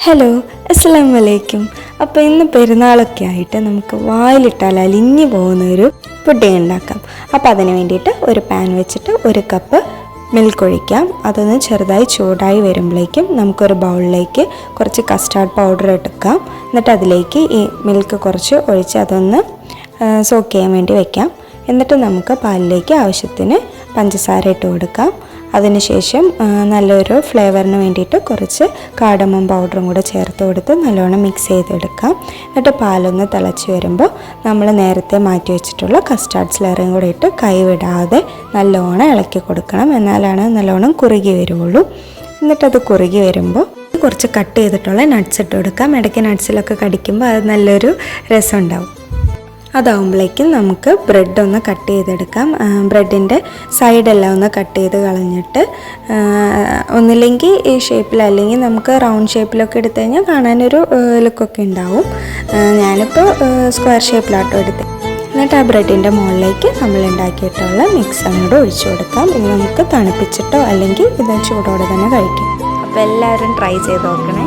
Hello, അസ്സലാമു അലൈക്കും. അപ്പോൾ ഇന്ന് പെരുന്നാളൊക്കെ ആയിട്ട് നമുക്ക് വായിലിട്ടാൽ അലിഞ്ഞു പോകുന്നൊരു പുഡിംഗ് ഉണ്ടാക്കാം. അപ്പോൾ അതിന് വേണ്ടിയിട്ട് ഒരു പാൻ വെച്ചിട്ട് 1 കപ്പ് മിൽക്ക് ഒഴിക്കാം. അതൊന്ന് ചെറുതായി ചൂടായി വരുമ്പോഴേക്കും നമുക്കൊരു ബൗളിലേക്ക് കുറച്ച് കസ്റ്റാർഡ് പൗഡർ എടുക്കാം. എന്നിട്ട് അതിലേക്ക് ഈ മിൽക്ക് കുറച്ച് ഒഴിച്ച് അതൊന്ന് സോക്ക് ചെയ്യാൻ വേണ്ടി വയ്ക്കാം. എന്നിട്ട് നമുക്ക് പാലിലേക്ക് ആവശ്യത്തിന് പഞ്ചസാര ഇട്ട് കൊടുക്കാം. അതിനുശേഷം നല്ലൊരു ഫ്ലേവറിന് വേണ്ടിയിട്ട് കുറച്ച് കാർഡമം പൗഡറും കൂടെ ചേർത്ത് കൊടുത്ത് നല്ലോണം മിക്സ് ചെയ്തെടുക്കാം. എന്നിട്ട് പാലൊന്ന് തിളച്ച് വരുമ്പോൾ നമ്മൾ നേരത്തെ മാറ്റി വെച്ചിട്ടുള്ള കസ്റ്റാർഡ് സ്ലറിയും കൂടെ ഇട്ട് കൈവിടാതെ നല്ലോണം ഇളക്കി കൊടുക്കണം. എന്നാലാണ് നല്ലോണം കുറുകി വരുള്ളൂ. എന്നിട്ടത് കുറുകി വരുമ്പോൾ കുറച്ച് കട്ട് ചെയ്തിട്ടുള്ള നട്ട്സ് ഇട്ട് കൊടുക്കാം. ഇടയ്ക്ക് നട്ട്സിലൊക്കെ കടിക്കുമ്പോൾ അത് നല്ലൊരു രസം ഉണ്ടാവും. അതാവുമ്പോഴേക്കും നമുക്ക് ബ്രെഡ് ഒന്ന് കട്ട് ചെയ്തെടുക്കാം. ബ്രെഡിൻ്റെ സൈഡെല്ലാം ഒന്ന് കട്ട് ചെയ്ത് കളഞ്ഞിട്ട് ഒന്നില്ലെങ്കിൽ ഈ ഷേപ്പിൽ അല്ലെങ്കിൽ നമുക്ക് റൗണ്ട് ഷേപ്പിലൊക്കെ എടുത്തു കഴിഞ്ഞാൽ കാണാനൊരു ലുക്കൊക്കെ ഉണ്ടാവും. ഞാനിപ്പോൾ സ്ക്വയർ ഷേപ്പിലാട്ടോ എടുത്തത്. എന്നിട്ട് ആ ബ്രെഡിൻ്റെ മുകളിലേക്ക് നമ്മൾ ഉണ്ടാക്കിയിട്ടുള്ള മിക്സ് അങ്ങോട്ട് ഒഴിച്ചു കൊടുക്കാം. ഇത് നമുക്ക് തണുപ്പിച്ചിട്ടോ അല്ലെങ്കിൽ ഇത് ചൂടോടെ തന്നെ കഴിക്കാം. അപ്പോൾ എല്ലാവരും ട്രൈ ചെയ്ത് നോക്കണേ.